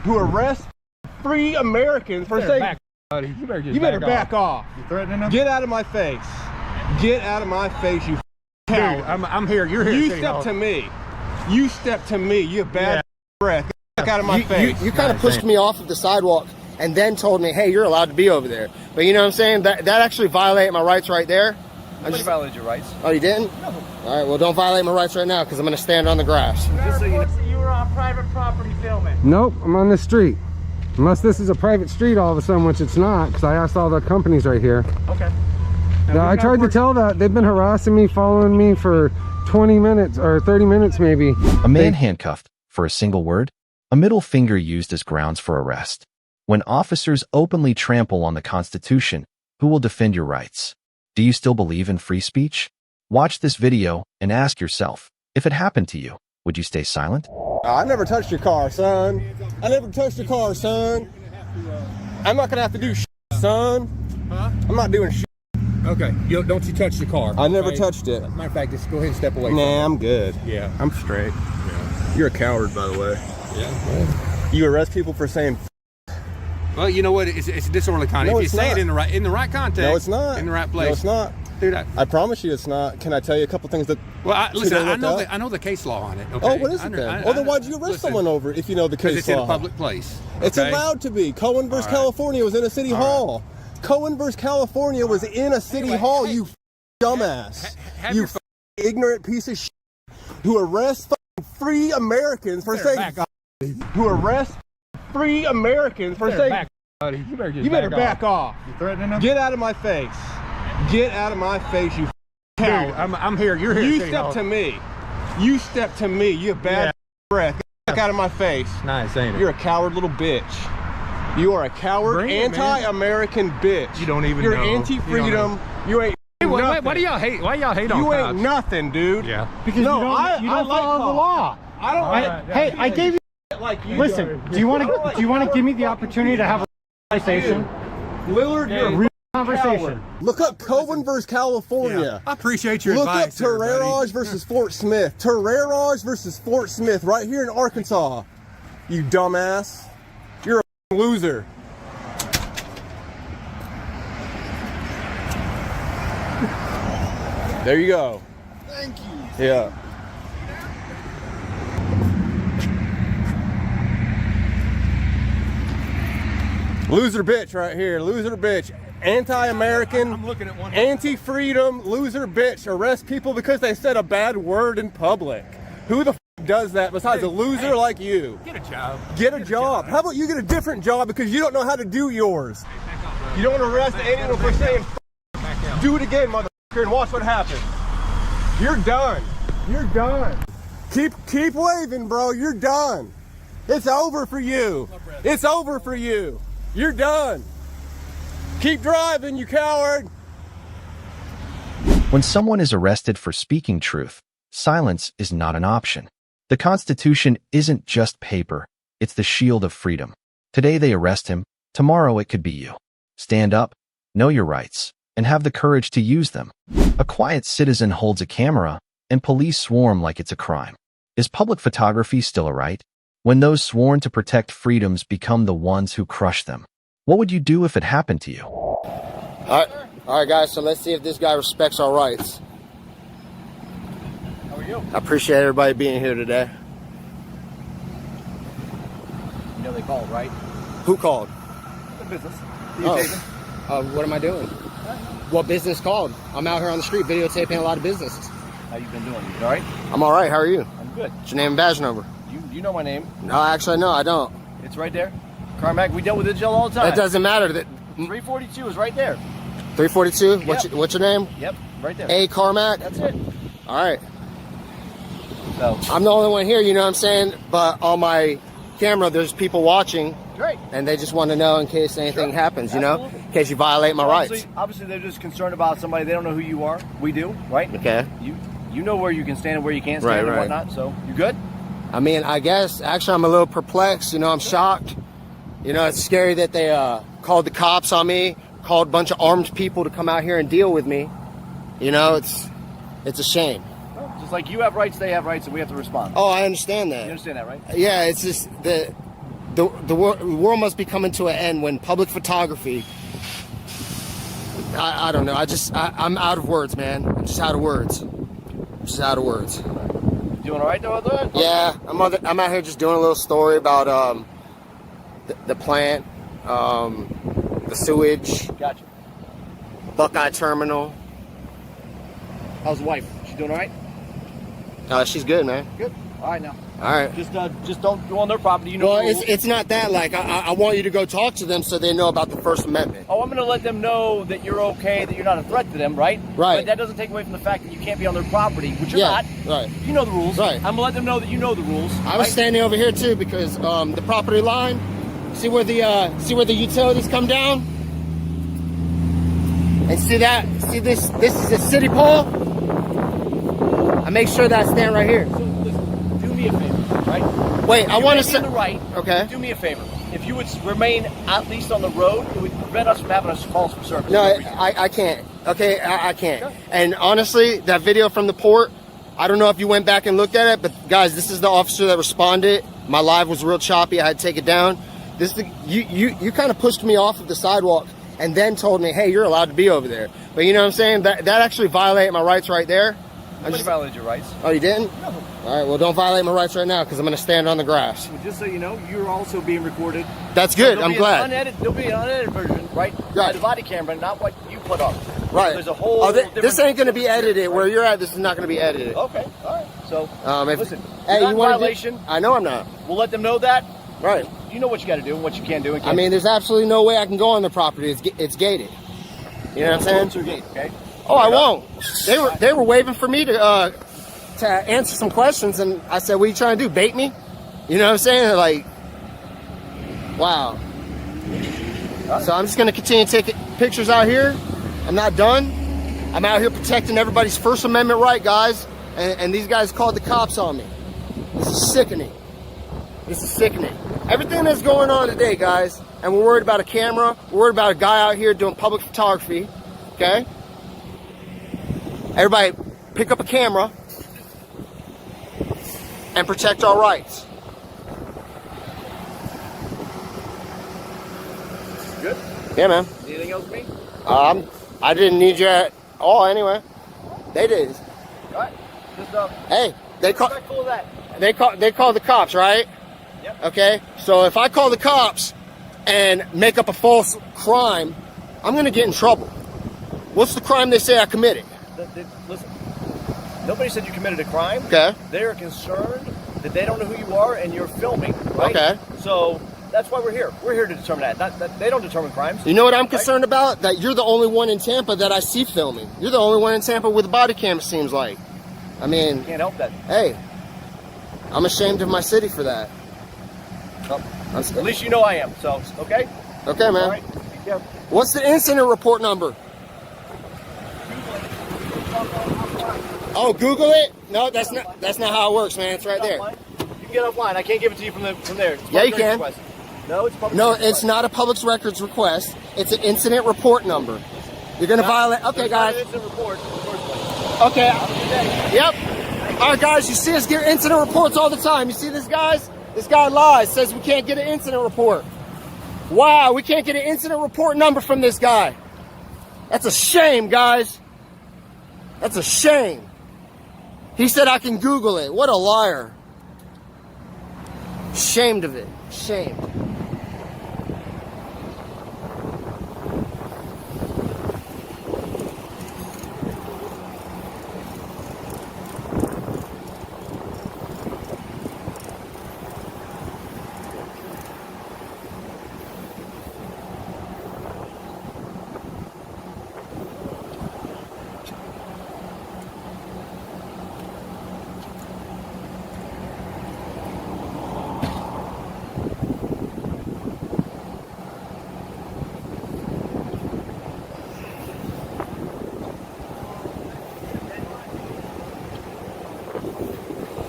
who arrest free Americans for saying, back, buddy. You better back off. You threatening them? Get out of my face. Get out of my face, you coward. I'm here. You're here. You step to me. You step to me. You have bad breath. Get the fuck out of my face. You kind of pushed me off of the sidewalk and then told me, hey, you're allowed to be over there. But you know what I'm saying? That actually violated my rights right there. Nobody violated your rights. Oh, you didn't? No. All right, well, don't violate my rights right now because I'm going to stand on the grass. Just so you know. You were on private property filming. Nope, I'm on the street. Unless this is a private street all of a sudden, which it's not, because I asked all the companies right here. Okay. I tried to tell that. They've been harassing me, following me for 20 minutes or 30 minutes maybe. A man handcuffed for a single word, a middle finger used as grounds for arrest. When officers openly trample on the Constitution, who will defend your rights? Do you still believe in free speech? Watch this video and ask yourself, if it happened to you, would you stay silent? I never touched your car, son. I never touched your car, son. I'm not gonna have to do shit, son. Huh? I'm not doing shit. Okay, don't you touch the car. I never touched it. Matter of fact, just go ahead and step away. Nah, I'm good. Yeah. I'm straight. Yeah. You're a coward, by the way. Yeah. You arrest people for saying. Well, you know what? It's disorderly conduct. No, if you it's say not. it in the right context. No, it's not. In the right place. No, it's not. Dude, I promise you, it's not. Can I tell you a couple things that? well, listen. don't I look up? know the case law on it. Okay? Oh, what is it then? Well, then why'd you arrest someone over it if you know the Because case it's in law? a public place. It's okay? allowed to be. Cohen versus All right. California was in a city hall. Cohen versus California was in a city hall. hey, You dumbass. have You your ignorant piece of shit who arrests free Americans for saying. back off. Who arrests free Americans for saying. Back, buddy. You better back off. You threatening them? Get out of my face. Get out of my face, you coward. I'm here. You're here. You step to me. You step to me. You have bad breath. Get the fuck out of my face. Nice, ain't it? You're a coward little bitch. You are a coward, Bring it, man. anti-American bitch. You don't even You're know. anti-freedom. You ain't nothing. Why do y'all hate? Why y'all hate on You cops? ain't nothing, dude. Yeah. Because No, you don't I like follow the cops. law. I don't Alright, Hey, I gave you. like you. Listen, do you want to give me the opportunity to have a conversation? Lillard, you're a Real conversation. Look up Cohen versus California. I appreciate your Look up advice. there, buddy. Terrerage versus Fort Smith. Terrerage versus Fort Smith right here in Arkansas. You dumbass. You're a loser. There you go. Thank you. Yeah. Loser bitch right here. Loser bitch. Anti-American, I'm looking at one. anti-freedom, loser bitch. Arrest people because they said a bad word in public. Who the does that besides a loser like you? Get a job. Get a job. How about you get a different job because you don't know how to do yours? You don't want to arrest anyone for saying do it again, motherfucker, and watch what happens. You're done. You're done. Keep waving, bro. You're done. It's over for you. It's over for you. You're done. Keep driving, you coward. When someone is arrested for speaking truth, silence is not an option. The Constitution isn't just paper, it's the shield of freedom. Today they arrest him, tomorrow it could be you. Stand up, know your rights, and have the courage to use them. A quiet citizen holds a camera, and police swarm like it's a crime. Is public photography still a right? When those sworn to protect freedoms become the ones who crush them, what would you do if it happened to you? All right, guys, so let's see if this guy respects our rights. How are you? I appreciate everybody being here today. You know they called, right? Who called? The business. What am I doing? What business called? I'm out here on the street videotaping a lot of businesses. How you been doing? You all right? I'm all right. How are you? I'm good. What's your name and badge number? You know my name. No, actually, no, I don't. It's right there. Carmack, we dealt with digital all the time. It doesn't matter. That 342 is right there. 342. Yep. What's your name? Yep, right there. A. Carmack. That's it. All right. So, I'm the only one here. You know what I'm saying? But on my camera, there's people watching, great. and they just want to know in case anything happens. You know, Absolutely. in case you violate my rights. Obviously, they're just concerned about somebody. They don't know who you are. We do, right? Okay. You know where you can stand and where you can't stand and Right. whatnot. So, you good? I mean, I guess actually I'm a little perplexed. You know, I'm shocked. You know, it's scary that they called the cops on me, called a bunch of armed people to come out here and deal with me. You know, it's a shame. Well, just like you have rights, they have rights, and we have to respond. Oh, I understand that. You understand that, right? Yeah, it's just that the world must be coming to an end when public photography. I don't know. I'm out of words, man. I'm just out of words. Doing all right though? Yeah, I'm out here just doing a little story about the plant, the sewage, Gotcha. Buckeye Terminal. How's the wife? She doing all right? She's good, man. Good. All right now. All right. Just don't go on their property. You know. Well, the rules. it's not that. Like, I want you to go talk to them so they know about the First Amendment. Oh, I'm going to let them know that you're okay, that you're not a threat to them, right? Right. But that doesn't take away from the fact that you can't be on their property, which you're Yeah, not. right. You know the rules. Right. I'm going to let them know that you know the rules. I was right? standing over here too because the property line. See where the utilities come down, and see this. This is a city pole. I make sure that I stand right here. So listen, do me a favor, right? Wait, I want to say say. on the right. Okay. Do me a favor. If you would remain at least on the road, it would prevent us from having us calls for service. No, I can't. Okay, I can't. Sure. And honestly, that video from the port, I don't know if you went back and looked at it, but guys, this is the officer that responded. My live was real choppy. I had to take it down. You kind of pushed me off of the sidewalk and then told me, hey, you're allowed to be over there. But you know what I'm saying? That actually violated my rights right there. Nobody violated your rights. Oh, you didn't? No. All right, well, don't violate my rights right now because I'm going to stand on the grass. Well, just so you know, you're also being recorded. That's good. I'm glad. There'll be an unedited version, right? By the body camera, not what you put up. Right. There's a whole this ain't going to be edited. Right? Where you're at, this is not going to be edited. Okay, all right. So, listen, hey, you want violation? I know I'm not. We'll let them know that. Right. You know what you got to do and what you can't do. I mean, there's absolutely no way I can go on the property. It's gated. You know what I'm saying? Gate, okay? Oh, I won't. They were waiting for me to answer some questions, and I said, "What are you trying to do? Bait me?" You know what I'm saying? Like, wow. So I'm just gonna continue to take pictures out here. I'm not done. I'm out here protecting everybody's First Amendment right, guys. And these guys called the cops on me. This is sickening. This is sickening. Everything that's going on today, guys, and we're worried about a camera. We're worried about a guy out here doing public photography. Okay? Everybody, pick up a camera and protect our rights. Good? Yeah, man. Anything else with me? I didn't need you at all anyway. They did. All right. Just, hey, they call that. they call the cops, right? Yep. Okay? So if I call the cops and make up a false crime, I'm going to get in trouble. What's the crime they say I committed? Listen. Nobody said you committed a crime. Okay. They're concerned that they don't know who you are and you're filming, right? Okay. So that's why we're here. We're here to determine that. Not that they don't determine crimes. You know what I'm concerned about? That you're the only one in Tampa that I see filming. You're the only one in Tampa with a body cam, it seems like. I mean, Can't help that. Hey, I'm ashamed of my city for that. Well, at least you know I am. So, okay? Okay, man. All right. Yeah. What's the incident report number? Oh, Google it? No, that's not how it works, man. It's right there. You can get offline. I can't give it to you from there. It's Yeah, you can. request. No, it's public. No, it's not a public records request. It's an incident report number. You're gonna violate. Okay, guys. Incident report. Okay. Yep. All right, guys. You see us get incident reports all the time. You see this, guys? This guy lies. Says we can't get an incident report. Wow, we can't get an incident report number from this guy. That's a shame, guys. That's a shame. He said I can Google it. What a liar. Shamed of it. Shamed.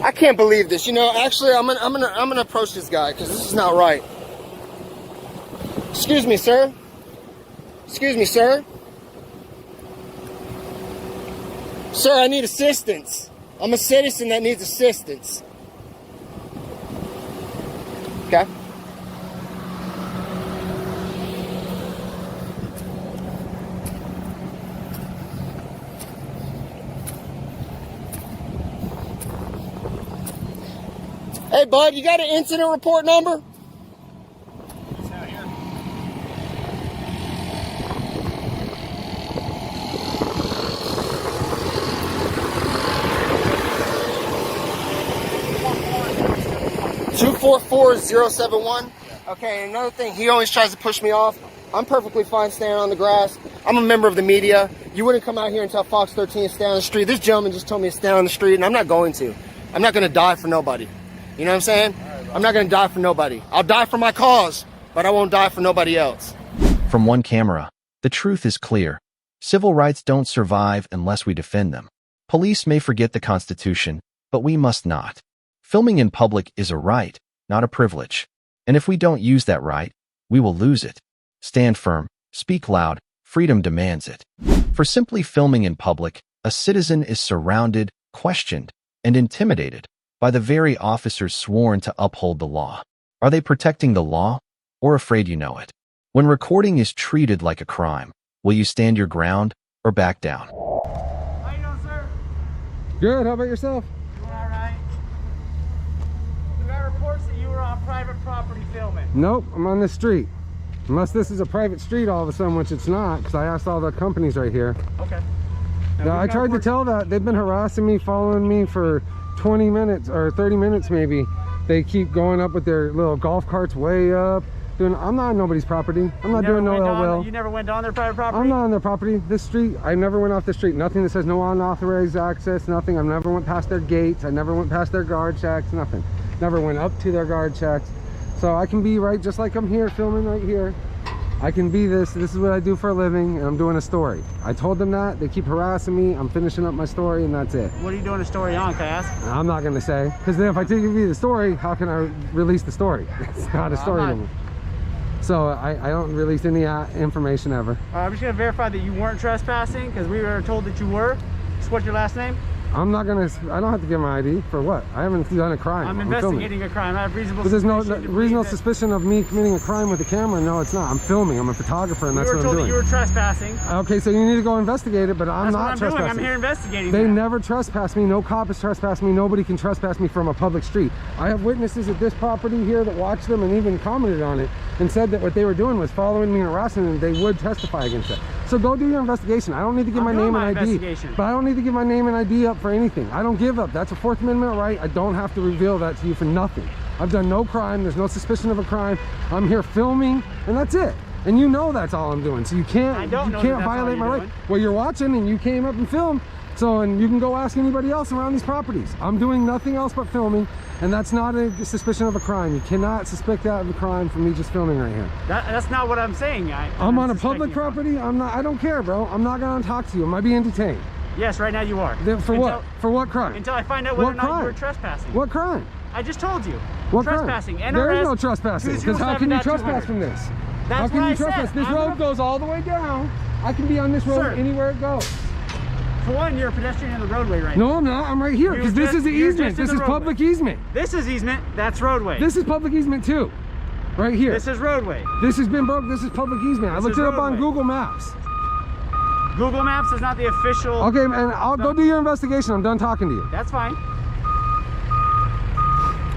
I can't believe this. You know, actually, I'm gonna approach this guy because this is not right. Excuse me, sir. Excuse me, sir. Sir, I need assistance. I'm a citizen that needs assistance. Okay. Hey, bud, you got an incident report number? It's out here. $244-071. Okay, and another thing, he always tries to push me off. I'm perfectly fine standing on the grass. I'm a member of the media. You wouldn't come out here and tell Fox 13 to stand on the street. This gentleman just told me to stand on the street, and I'm not going to. I'm not going to die for nobody. You know what I'm saying? I'm not going to die for nobody. I'll die for my cause, but I won't die for nobody else. From one camera, the truth is clear. Civil rights don't survive unless we defend them. Police may forget the Constitution, but we must not. Filming in public is a right, not a privilege. And if we don't use that right, we will lose it. Stand firm, speak loud, freedom demands it. For simply filming in public, a citizen is surrounded, questioned, and intimidated by the very officers sworn to uphold the law. Are they protecting the law, or afraid you know it? When recording is treated like a crime, will you stand your ground or back down? How you doing, sir? Good, how about yourself? Doing all right. We got reports that you were on private property filming. Nope, I'm on the street. Unless this is a private street all of a sudden, which it's not, because I asked all the companies right here. Okay. I tried to tell that. They've been harassing me, following me for 20 minutes or 30 minutes maybe. They keep going up with their little golf carts way up. I'm not on nobody's property. I'm not doing no ill will. You never went on their private property? I'm not on their property. This street, I never went off the street. Nothing that says no unauthorized access, nothing. I never went past their gates. I never went past their guard checks, nothing. Never went up to their guard checks. So I can be right just like I'm here filming right here. I can be this is what I do for a living, and I'm doing a story. I told them that. They keep harassing me. I'm finishing up my story, and that's it. What are you doing a story on, can I ask? I'm not going to say, because then if I give you the story, how can I release the story? It's not a story anymore. So I don't release any information ever. I'm just going to verify that you weren't trespassing, because we were told that you were. So what's your last name? I'm not going to, I don't have to give my ID for what? I haven't done a crime. I'm investigating a crime. I have reasonable suspicion. But suspicion. There's no reasonable suspicion of me committing a crime with a camera. No, it's not. I'm filming. I'm a photographer, and that's what I'm doing. We were told that you were trespassing. Okay, so you need to go investigate it, but I'm not trespassing. That's what I'm doing. I'm here investigating They that. never trespass me. No cop has trespassed me. Nobody can trespass me from a public street. I have witnesses at this property here that watched them and even commented on it and said that what they were doing was following me and harassing them. They would testify against it. So go do your investigation. I don't need to give my name and ID. But I don't need to give my name and ID up for anything. I don't give up. That's a Fourth Amendment right. I don't have to reveal that to you for nothing. I've done no crime. There's no suspicion of a crime. I'm here filming, and that's it. And you know that's all I'm doing. So you can't violate my right. Well, you're watching, and you came up and filmed. So, and you can go ask anybody else around these properties. I'm doing nothing else but filming, and that's not a suspicion of a crime. You cannot suspect that of a crime from me just filming right here. That's not what I'm saying. I'm on a public property. I don't care, bro. I'm not gonna talk to you. Am I being detained? Yes, right now you are. For what? For what crime? Until I find out whether or not you were trespassing. What crime? I just told you. What trespassing. crime? There is no trespassing. Because how can you trespass from this? That's how can you trespass? This road goes all the way down. I can be on this road anywhere it goes. For one, you're a pedestrian in the roadway right now. No, I'm not. I'm right here because this is the easement. This is public easement. This is easement. That's roadway. This is public easement too. Right here. This is roadway. This has been broke. This is public easement. I looked it up on Google Maps. Google Maps is not the official. Okay, and I'll go do your investigation. I'm done talking to you. That's fine.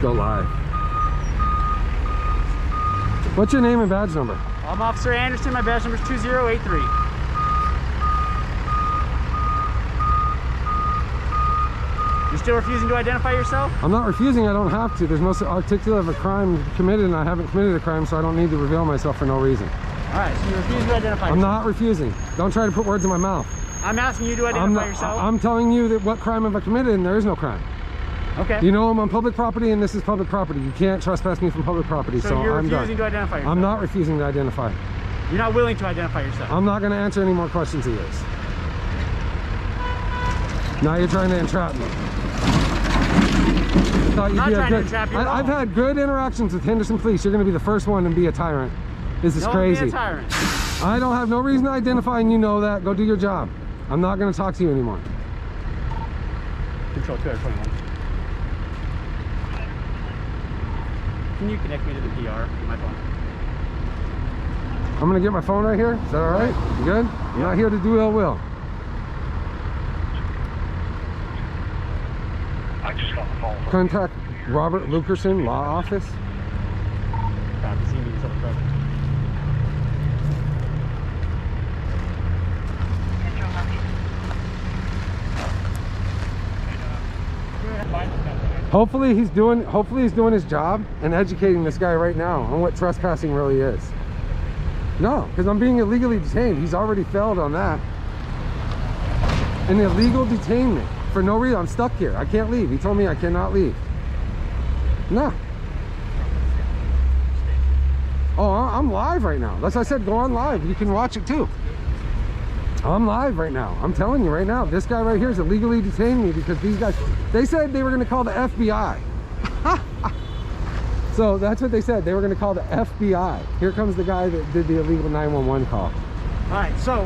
Go live. What's your name and badge number? I'm Officer Anderson. My badge number is 2083. You're still refusing to identify yourself? I'm not refusing. I don't have to. There's no articulate of a crime committed, and I haven't committed a crime, so I don't need to reveal myself for no reason. All right, so you refuse to identify yourself. I'm not refusing. Don't try to put words in my mouth. I'm asking you to identify yourself. I'm telling you that what crime have I committed, and there is no crime. Okay. You know I'm on public property, and this is public property. You can't trespass me from public property, so you're I'm done. refusing to identify yourself? I'm not refusing to identify. You're not willing to identify yourself? I'm not going to answer any more questions of yours. Now you're trying to entrap me. I'm not trying to entrap you. I've had good interactions with Henderson Police. You're going to be the first one to be a tyrant. This is crazy. Don't be a tyrant. I don't have no reason to identify, and you know that. Go do your job. I'm not going to talk to you anymore. Control 221. Can you connect me to the PR with my phone? I'm going to get my phone right here. Is that all right? You good? I'm not here to do ill will. I just got the phone. Robert Lukerson, Law Office. Hopefully he's doing his job and educating this guy right now on what trespassing really is. No, because I'm being illegally detained. He's already failed on that. An illegal detainment for no reason. I'm stuck here. I can't leave. He told me I cannot leave. No. Oh, I'm live right now. That's what I said. Go on live. You can watch it too. I'm live right now. I'm telling you right now. This guy right here is illegally detaining me because these guys, they said they were going to call the FBI. So that's what they said. They were going to call the FBI. Here comes the guy that did the illegal 911 call. All right, so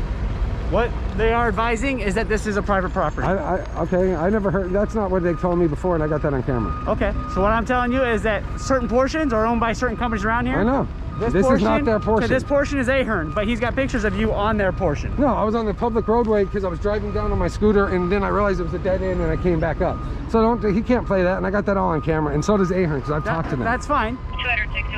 what they are advising is that this is a private property. Okay, I never heard. That's not what they told me before, and I got that on camera. Okay, so what I'm telling you is that certain portions are owned by certain companies around here. I know. This is not their portion. So this portion is Ahern, but he's got pictures of you on their portion. No, I was on the public roadway because I was driving down on my scooter, and then I realized it was a dead end, and I came back up. So he can't play that, and I got that all on camera, and so does Ahern because I've talked to them. That's fine.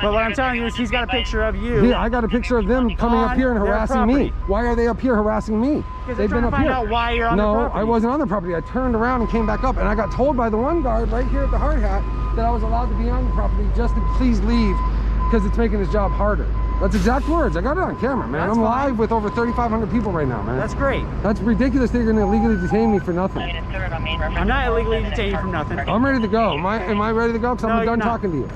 But what I'm telling you is he's got a picture of you. Yeah, I got a picture of them coming up here and harassing me. Why are they up here harassing me? They've been up here. Out why you're on the property. No, I wasn't on the property. I turned around and came back up, and I got told by the one guard right here at the hard hat that I was allowed to be on the property just to please leave because it's making his job harder. That's exact words. I got it on camera, man. I'm live with over 3,500 people right now, man. That's great. That's ridiculous that you're going to illegally detain me for nothing. I'm not illegally detaining you for nothing. I'm ready to go. Am I ready to go? Because I'm done talking to you.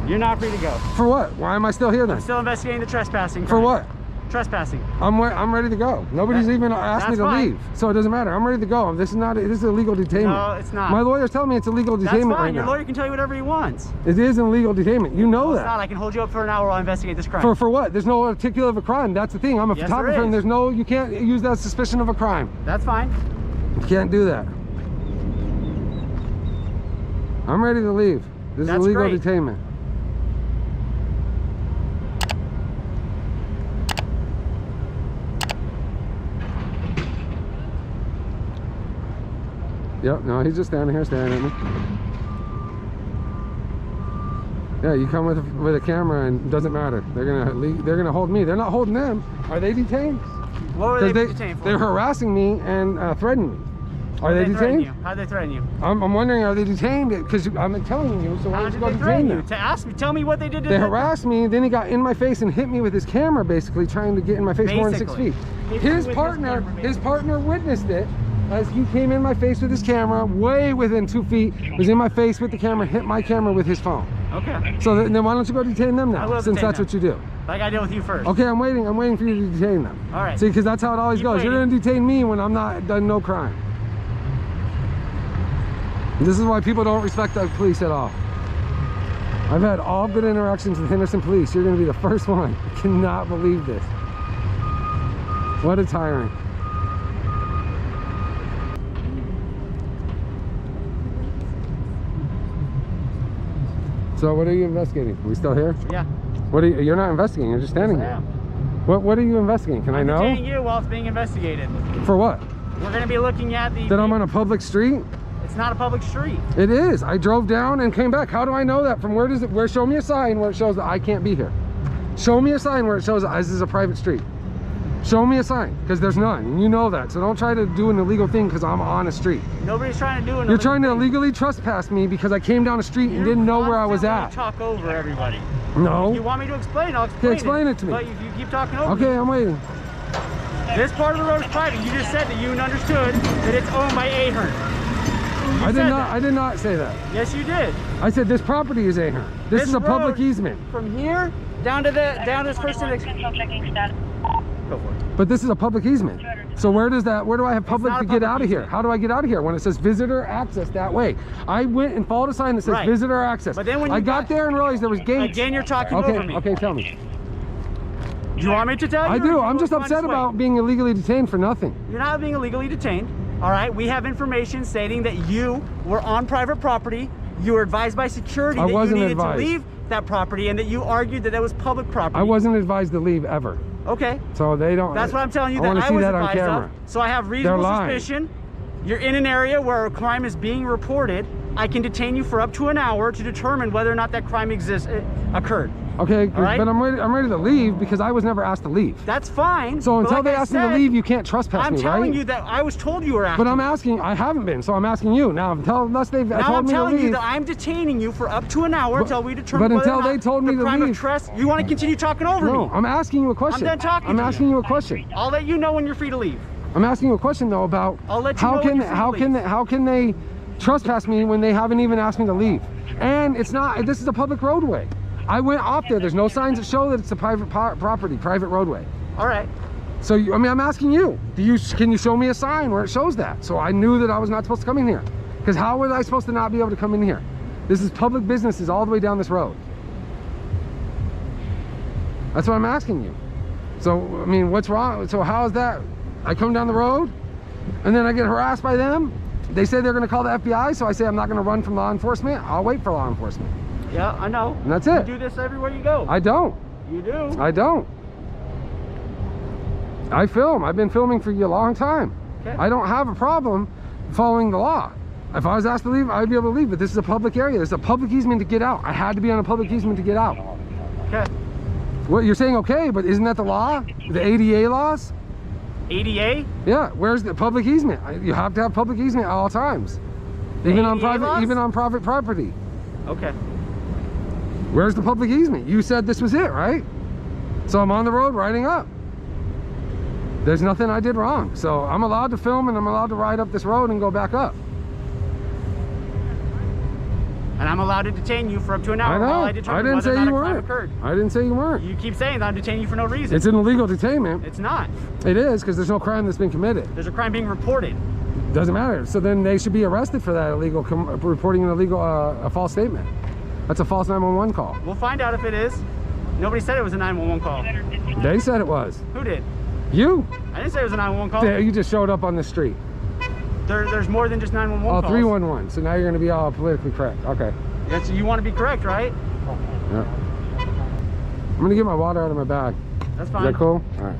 You're not free to go. For what? Why am I still here then? I'm still investigating the trespassing. For what? Trespassing. I'm ready to go. Nobody's even asked me to leave, so it doesn't matter. I'm ready to go. This is illegal detainment. No, it's not. My lawyer's telling me it's illegal detainment right now. That's fine. Your lawyer can tell you whatever he wants. It is an illegal detainment. You know that. It's not. I can hold you up for an hour while I investigate this crime. For what? There's no articulate of a crime. That's the thing. I'm a photographer, and there's no. You can't use that suspicion of a crime. That's fine. You can't do that. I'm ready to leave. This is illegal detainment. Yep, no, he's just standing here staring at me. Yeah, you come with a camera and it doesn't matter. They're gonna hold me. They're not holding them. Are they detained? What were they detained for? They're harassing me and threatening me. Are they detained? How did they threaten you? I'm wondering, are they detained? Because I'm telling you, so why don't you go detain them? To ask me, tell me what they did to They harassed me, then he got in my face and hit me with his camera, basically trying to get in my face more than 6 feet. His partner witnessed it as he came in my face with his camera, way within 2 feet, was in my face with the camera, hit my camera with his phone. Okay. So then why don't you go detain them now, since that's what you do? Like I did with you first. Okay, I'm waiting for you to detain them. All right. See, because that's how it always goes. You're gonna detain me when I'm not done no crime. This is why people don't respect the police at all. I've had all good interactions with Henderson police. You're gonna be the first one. I cannot believe this. What a tyrant. So what are you investigating? Are we still here? Yeah. What are you? You're not investigating. You're just standing Yes, I there. am. What are you investigating? Can I know? I'm detaining you while it's being investigated. For what? We're going to be looking at the. That I'm on a public street? It's not a public street. It is. I drove down and came back. How do I know that? From where does it? Show me a sign where it shows that I can't be here. Show me a sign where it shows that this is a private street. Show me a sign, because there's none, and you know that. So don't try to do an illegal thing because I'm on a street. Nobody's trying to do an You're trying to illegally trespass me because I came down a street and didn't know where I was at. Talk over everybody. No. If you want me to explain, I'll explain. Okay, explain it to me. But if you keep talking over Okay, I'm waiting. This part of the road is private. You just said that you understood that it's owned by Ahern. I did not say that. Yes, you did. I said this property is Ahern. This is a public easement. From here down to this first Go for it. But this is a public easement. So where do I have public to get out of here? How do I get out of here when it says visitor access that way? I went and followed a sign that says visitor access. But then when I got there and realized there was gates. Again, you're talking over me. Okay, tell me. Do you want me to tell you? I do. I'm just upset about being illegally detained for nothing. You're not being illegally detained. All right. We have information stating that you were on private property. You were advised by security that you needed to leave that property, and that you argued that was public property. I wasn't advised to leave ever. Okay. So they don't. That's what I'm telling you. I want to see that on camera. So I have reasonable suspicion. You're in an area where a crime is being reported, I can detain you for up to an hour to determine whether or not that crime occurred. Okay, right? but I'm ready to leave because I was never asked to leave. That's fine. So until like they ask me to leave, you can't trespass me, right? I'm telling you that I was told you were asking. But I'm asking, I haven't been, so I'm asking you. Now, unless they've told me to leave. Now I'm telling you that I'm detaining you for up to an hour until we determine whether or not they told me the to crime leave. of trespass. You want to continue talking over me? No, I'm asking you a question. I'm done talking I'm to asking you. you a question. I'll let you know when you're free to leave. I'm asking you a question though about I'll let you know when you're free to leave. how can they trespass me when they haven't even asked me to leave? And it's not, this is a public roadway. I went off there. There's no signs that show that it's a private property, private roadway. All right. So, I mean, I'm asking you, can you show me a sign where it shows that? So I knew that I was not supposed to come in here. Because how was I supposed to not be able to come in here? This is public businesses all the way down this road. That's what I'm asking you. So, I mean, what's wrong? So how is that? I come down the road and then I get harassed by them. They say they're going to call the FBI. So I say I'm not going to run from law enforcement. I'll wait for law enforcement. Yeah, I know. And that's it. You do this everywhere you go. I don't. You do. I don't. I film. I've been filming for you a long time. Okay. I don't have a problem following the law. If I was asked to leave, I'd be able to leave. But this is a public area. There's a public easement to get out. I had to be on a public easement to get out. Okay. What you're saying, okay, but isn't that the law? The ADA laws? ADA? Yeah. Where's the public easement? You have to have public easement at all times, even on private, laws? even on private property. Okay. Where's the public easement? You said this was it, right? So I'm on the road riding up. There's nothing I did wrong. So I'm allowed to film and I'm allowed to ride up this road and go back up. And I'm allowed to detain you for up to an hour I know. while I I determine didn't whether say or not you a crime weren't. occurred. I didn't say you weren't. You keep saying that I'm detaining you for no reason. It's an illegal detainment. It's not. It is, because there's no crime that's been committed. There's a crime being reported. Doesn't matter. So then they should be arrested for that illegal reporting an illegal a false statement. That's a false 911 call. We'll find out if it is. Nobody said it was a 911 call. They said it was. Who did? You. I didn't say it was a 911 call. You just showed up on the street. There's more than just 911 Oh, calls. 311. So now you're going to be all politically correct. Okay. You want to be correct, right? Yeah. I'm going to get my water out of my bag. That's fine. Is that cool? All right.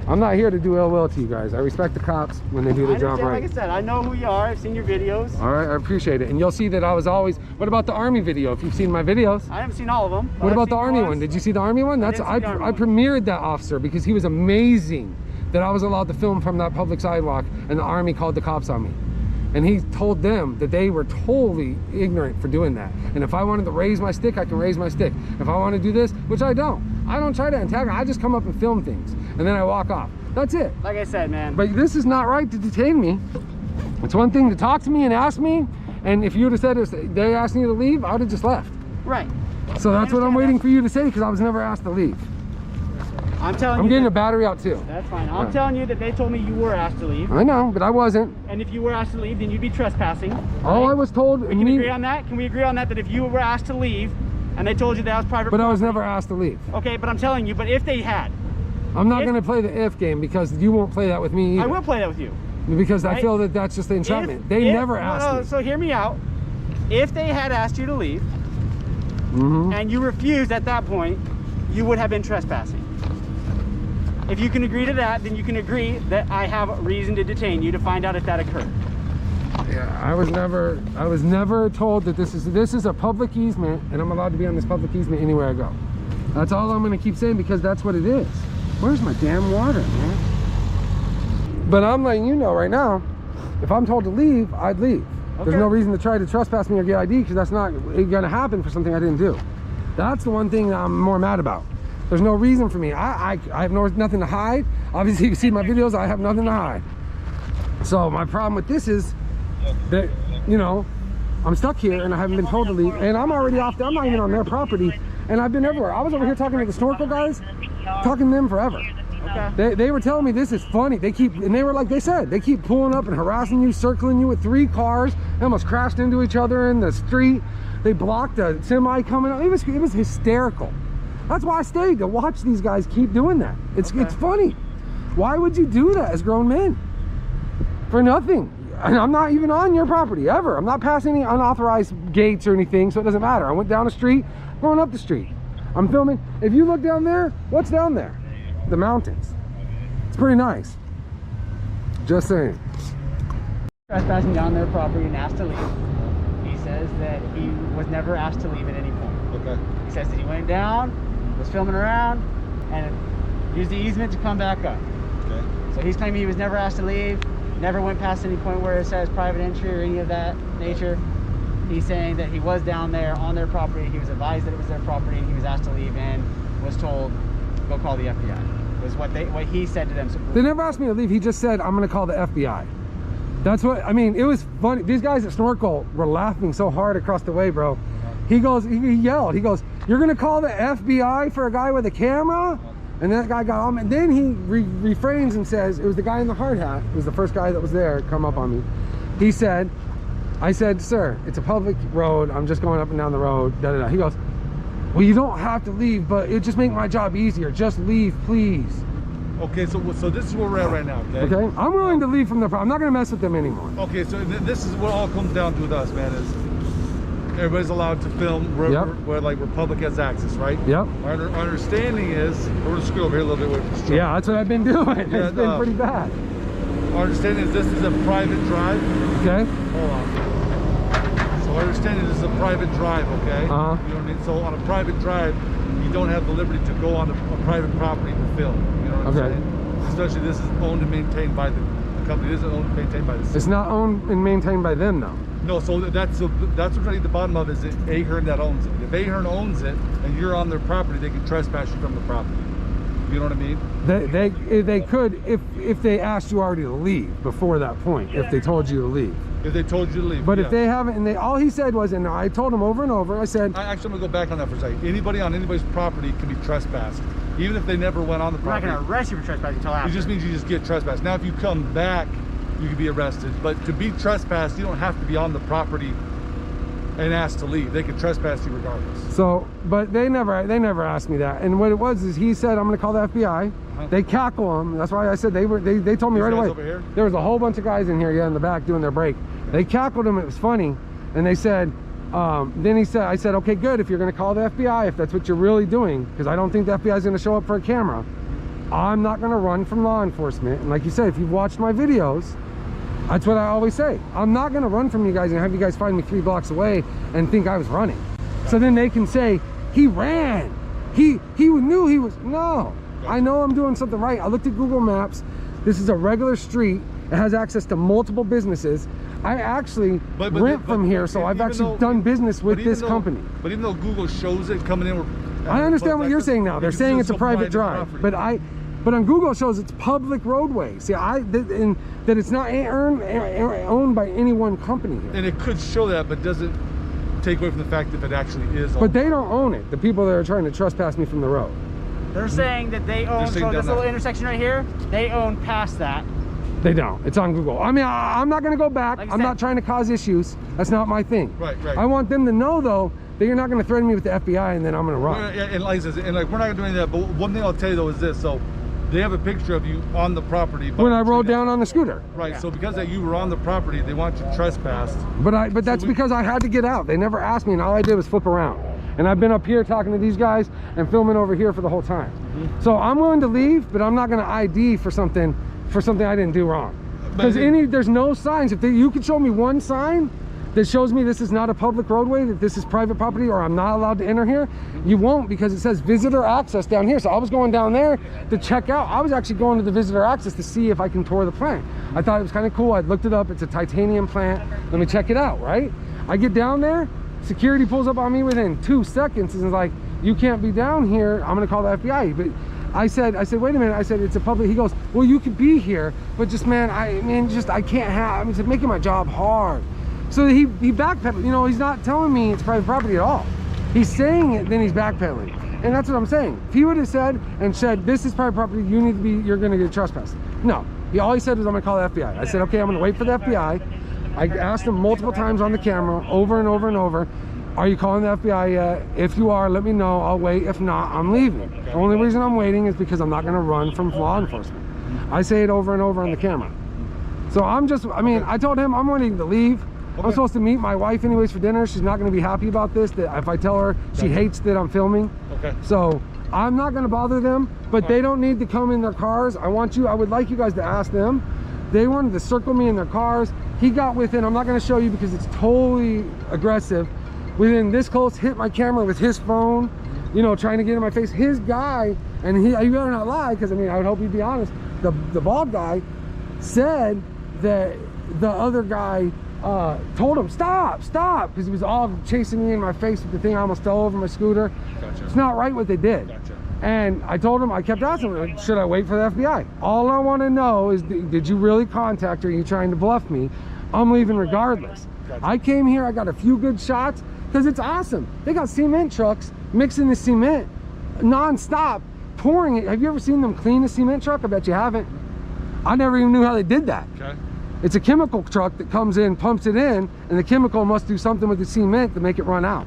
I'm not here to do ill will to you guys. I respect the cops when they do their job right. Like I said, I know who you are. I've seen your videos. All right, I appreciate it. And you'll see that I was always... What about the Army video, if you've seen my videos? I haven't seen all of them. What about the Army one? Did you see the Army one? I premiered that officer because he was amazing that I was allowed to film from that public sidewalk and the Army called the cops on me. And he told them that they were totally ignorant for doing that. And if I wanted to raise my stick, I can raise my stick. If I want to do this, which I don't try to antagonize. I just come up and film things and then I walk off. That's it. Like I said, man. But this is not right to detain me. It's one thing to talk to me and ask me, and if you would have said they asked me to leave, I would have just left. Right. So that's what I'm waiting for you to say, because I was never asked to leave. I'm telling you. I'm getting a battery out too. That's fine. I'm telling you that they told me you were asked to leave. I know, but I wasn't. And if you were asked to leave, then you'd be trespassing. All I was told. We can agree on that? Can we agree on that? That if you were asked to leave, and they told you that was private property? But I was never asked to leave. Okay, but I'm telling you, but if they had. I'm not going to play the if game, because you won't play that with me either. I will play that with you. Because I feel that that's just the entrapment. They never asked me. So hear me out. If they had asked you to leave, and you refused at that point, you would have been trespassing. If you can agree to that, then you can agree that I have a reason to detain you to find out if that occurred. Yeah, I was never told that this is a public easement, and I'm allowed to be on this public easement anywhere I go. That's all I'm going to keep saying, because that's what it is. Where's my damn water, man? But I'm letting you know right now, if I'm told to leave, I'd leave. Okay. There's no reason to try to trespass me or get ID, because that's not going to happen for something I didn't do. That's the one thing that I'm more mad about. There's no reason for me. I have nothing to hide. Obviously, you see my videos, I have nothing to hide. So my problem with this is that, you know, I'm stuck here and I haven't been told to leave, and I'm already off. I'm not even on their property, and I've been everywhere. I was over here talking to the snorkel guys, talking to them forever. Okay. They were telling me this is funny. They keep pulling up and harassing you, circling you with 3 cars. They almost crashed into each other in the street. They blocked a semi coming up. It was hysterical. That's why I stayed, to watch these guys keep doing that. It's funny. Why would you do that as grown men? For nothing. And I'm not even on your property, ever. I'm not passing any unauthorized gates or anything, so it doesn't matter. I went down the street, going up the street. I'm filming. If you look down there, what's down there? The mountains. It's pretty nice. Just saying. Trespassing down their property and asked to leave. He said says that he was never asked to leave at any point. Okay. He says that he went down, was filming around, and used the easement to come back up. Okay. So he's claiming he was never asked to leave, never went past any point where it says private entry or any of that nature. He's saying that he was down there on their property, he was advised that it was their property, and he was asked to leave and was told, go call the FBI, was what he said to them. So They never asked me to leave. He just said, I'm gonna call the FBI. That's what, I mean, it was funny. These guys at Snorkel were laughing so hard across the way, bro. He goes, he yelled, he goes, you're gonna call the FBI for a guy with a camera? And that guy got on, and then he refrains and says, it was the guy in the hard hat, it was the first guy that was there, come up on me. He said, I said, sir, it's a public road, I'm just going up and down the road, da da da. He goes, well, you don't have to leave, but it just make my job easier. Just leave, please. Okay, so this is where we're at right now, okay? Okay, I'm willing to leave from the property. I'm not gonna mess with them anymore. Okay, so this is what all comes down to with us, man, is everybody's allowed to film where public has access, right? Yep. Our understanding is, we're gonna screw over here a little bit with the stroke. Yeah, that's what I've been doing. Yeah, It's been pretty bad. Our understanding is this is a private drive. Okay. Hold on. So our understanding is this is a private drive, okay? Uh-huh. You know what I mean? So on a private drive, you don't have the liberty to go on a private property to film. You know what I'm saying? Especially this is owned and maintained by the company. This is owned and maintained by the city. It's not owned and maintained by them, though. No, so that's what really at the bottom of it is Ahern that owns it. If Ahern owns it and you're on their property, they can trespass you from the property. You know what I mean? They could if they asked you already to leave before that point. If they told you to leave. If they told you to leave. But yeah. if they haven't, and all he said was, and I told him over and over, I said, Actually, I'm gonna go back on that for a second. Anybody on anybody's property can be trespassed, even if they never went on the we're not property. going to arrest you for trespassing until after. It just means you just get trespassed. Now, if you come back, you can be arrested. But to be trespassed, you don't have to be on the property and asked to leave. They can trespass you regardless. so, but they never asked me that. And what it was is he said, I'm going to call the FBI. They cackle him. That's why I said they told me These right guys away. over here? There was a whole bunch of guys in here, yeah, in the back doing their break. They cackled him. It was funny. And they said, then I said, okay, good. If you're going to call the FBI, if that's what you're really doing, because I don't think the FBI is going to show up for a camera. I'm not going to run from law enforcement. And like you said, if you've watched my videos, that's what I always say. I'm not going to run from you guys and have you guys find me 3 blocks away and think I was running. So then they can say, he ran. He knew he was, no. I know I'm doing something right. I looked at Google Maps. This is a regular street. It has access to multiple businesses. I actually rent from here, so I've actually done business with this company. But even though Google shows it coming in, I understand what you're saying now. They're saying it's a private drive, property. but on Google it shows it's public roadway. See, that it's not owned by any one company here. And it could show that, but doesn't take away from the fact that it actually is. But they don't own it. The people that are trying to trespass me from the road. They're saying that they own, so this little intersection right here, they own past that. They don't. It's on Google. I mean, I'm not going to go back. Like I'm not trying to cause issues. That's not my thing. Right. I want them to know, though, that you're not going to threaten me with the FBI and then I'm going to run. And like I said, we're not going to do any of that. But one thing I'll tell you though is this: so they have a picture of you on the property. When I rode down on the scooter. Right. Yeah. So because that you were on the property, they want you trespassed. But that's because I had to get out. They never asked me, and all I did was flip around. And I've been up here talking to these guys and filming over here for the whole time. So I'm willing to leave, but I'm not going to ID for something I didn't do wrong. Because there's no signs. If you could show me one sign that shows me this is not a public roadway, that this is private property, or I'm not allowed to enter here, you won't, because it says visitor access down here. So I was going down there to check out. I was actually going to the visitor access to see if I can tour the plant. I thought it was kind of cool. I looked it up. It's a titanium plant. Let me check it out, right? I get down there. Security pulls up on me within 2 seconds and is like, you can't be down here. I'm going to call the FBI. But I said, wait a minute. I said, it's a public. He goes, well, you could be here, but just, man, I can't have, it's making my job hard. So he backpedaled. You know, he's not telling me it's private property at all. He's saying it, then he's backpedaling. And that's what I'm saying. If he would have said, this is private property, you're going to get trespassed. No. All he said was, I'm going to call the FBI. I said, okay, I'm going to wait for the FBI. I asked him multiple times on the camera, over and over and over, are you calling the FBI yet? If you are, let me know. I'll wait. If not, I'm leaving. The only reason I'm waiting is because I'm not going to run from law enforcement. I say it over and over on the camera. So I told him I'm wanting to leave. I'm supposed to meet my wife anyways for dinner. She's not going to be happy about this, that if I tell her, she hates that I'm filming. Okay. So I'm not going to bother them, but they don't need to come in their cars. I would like you guys to ask them. They wanted to circle me in their cars, he got within, I'm not going to show you because it's totally aggressive, within this close, hit my camera with his phone, you know, trying to get in my face. His guy, and he, you better not lie, because I mean, I would hope you'd be honest, the bald guy said that the other guy told him stop, because he was all chasing me in my face with the thing. I almost fell over my scooter. Gotcha. It's not right what they did. Gotcha. And I told him, I kept asking him, should I wait for the FBI? All I want to know is, did you really contact her? Are you trying to bluff me? I'm leaving regardless. Gotcha. I came here, I got a few good shots, because it's awesome. They got cement trucks mixing the cement non-stop, pouring it. Have you ever seen them clean a cement truck? I bet you haven't. I never even knew how they did that. Okay. It's a chemical truck that comes in, pumps it in, and the chemical must do something with the cement to make it run out.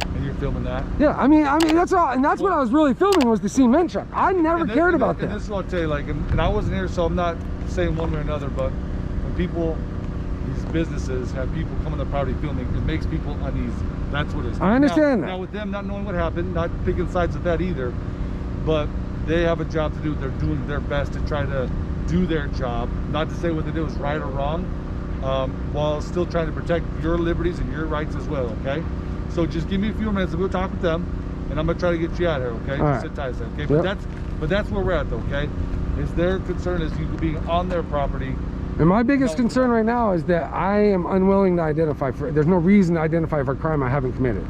And you're filming that? Yeah, I mean that's all, and that's what I was really filming, was the cement truck. I never cared about that. And this is what I'll tell you, like, and I wasn't here, so I'm not saying one way or another, but when people, these businesses have people come on the property filming, it makes people uneasy. That's what it is. I understand that. Now with them not knowing what happened, not picking sides with that either, but they have a job to do. They're doing their best to try to do their job, not to say what they did was right or wrong, while still trying to protect your liberties and your rights as well, okay? So just give me a few minutes and we'll talk with them, and I'm gonna try to get you out here, okay? All right. Sit tight, okay? Yep. But that's where we're at, though, okay? Is their concern is you being on their property. And my biggest concern right now is that I am unwilling to identify for, there's no reason to identify for a crime I haven't committed,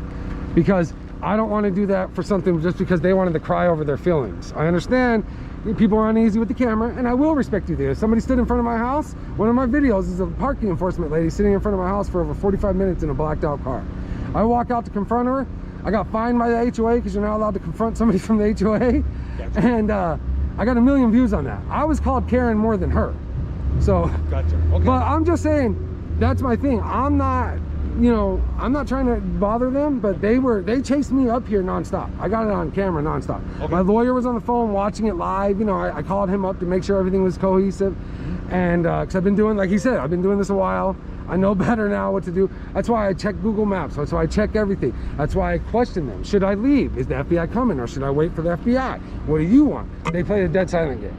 because I don't want to do that for something just because they wanted to cry over their feelings. I understand people are uneasy with the camera, and I will respect you there. Somebody stood in front of my house. One of my videos is a parking enforcement lady sitting in front of my house for over 45 minutes in a blacked out car. I walk out to confront her. I got fined by the HOA because you're not allowed to confront somebody from the HOA. Gotcha. And I got 1 million views on that. I was called Karen more than her. So, Gotcha. Okay. but I'm just saying, that's my thing. I'm not, you know, I'm not trying to bother them, but they chased me up here nonstop. I got it on camera nonstop. Okay. My lawyer was on the phone watching it live. You know, I called him up to make sure everything was cohesive. And because I've been doing, like he said, I've been doing this a while. I know better now what to do. That's why I check Google Maps. That's why I check everything. That's why I question them. Should I leave? Is the FBI coming, or should I wait for the FBI? What do you want? They played a dead silent game.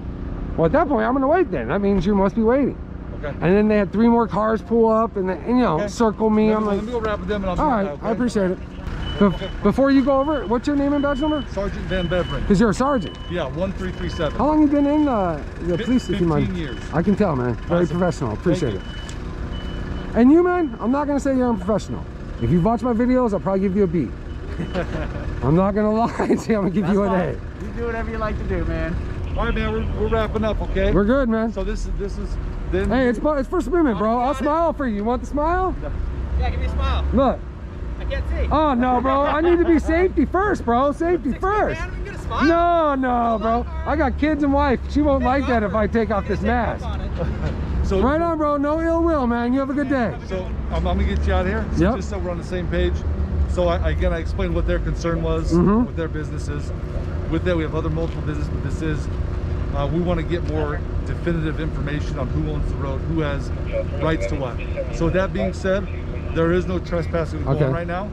Well, at that point, I'm going to wait then. That means you must be waiting. Okay. And then they had 3 more cars pull up and you know, Okay. circle me. I'm Let like, me go wrap with them and I'll be all right right, back, okay? I appreciate it. Okay. Before you go over, what's your name and badge number? Sergeant Van Beveren. Because you're a sergeant. Yeah, 1337. How long you been in the police, if you mind? 15 years. I can tell, man. Very Awesome. professional. Appreciate Thank it. And you, man, I'm not going to say you're unprofessional. If you've watched my videos, I'll probably give you a B. I'm not going to lie and say I'm going to give you an A. You do whatever you like to do, man. All right, man, we're wrapping up, okay? We're good, man. So this is then. Hey, it's First Amendment, bro. I'll smile for you. You want the smile? Yeah, give me a smile. Look. I can't see. Oh, no, bro. I need to be safety first, bro. Safety first. Man, we can get a smile. No, bro. I got kids and wife. She won't like that if I take off this mask. So Right on, bro. No ill will, man. You have a good day. So I'm gonna get you out here. So Yep. Just so we're on the same page. So I explained what their concern was Mhm. with their businesses. With that, we have other multiple businesses, but this is we want to get more definitive information on who owns the road, who has rights to what. So with that being said, there is no trespassing going Okay. on right now.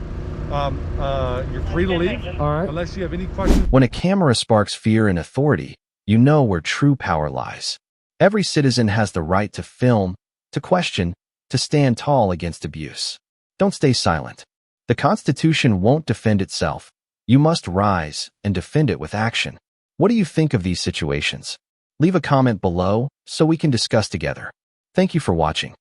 You're free to leave. All right. Unless you have any questions. When a camera sparks fear and authority, you know where true power lies. Every citizen has the right to film, to question, to stand tall against abuse. Don't stay silent. The Constitution won't defend itself. You must rise and defend it with action. What do you think of these situations? Leave a comment below so we can discuss together. Thank you for watching.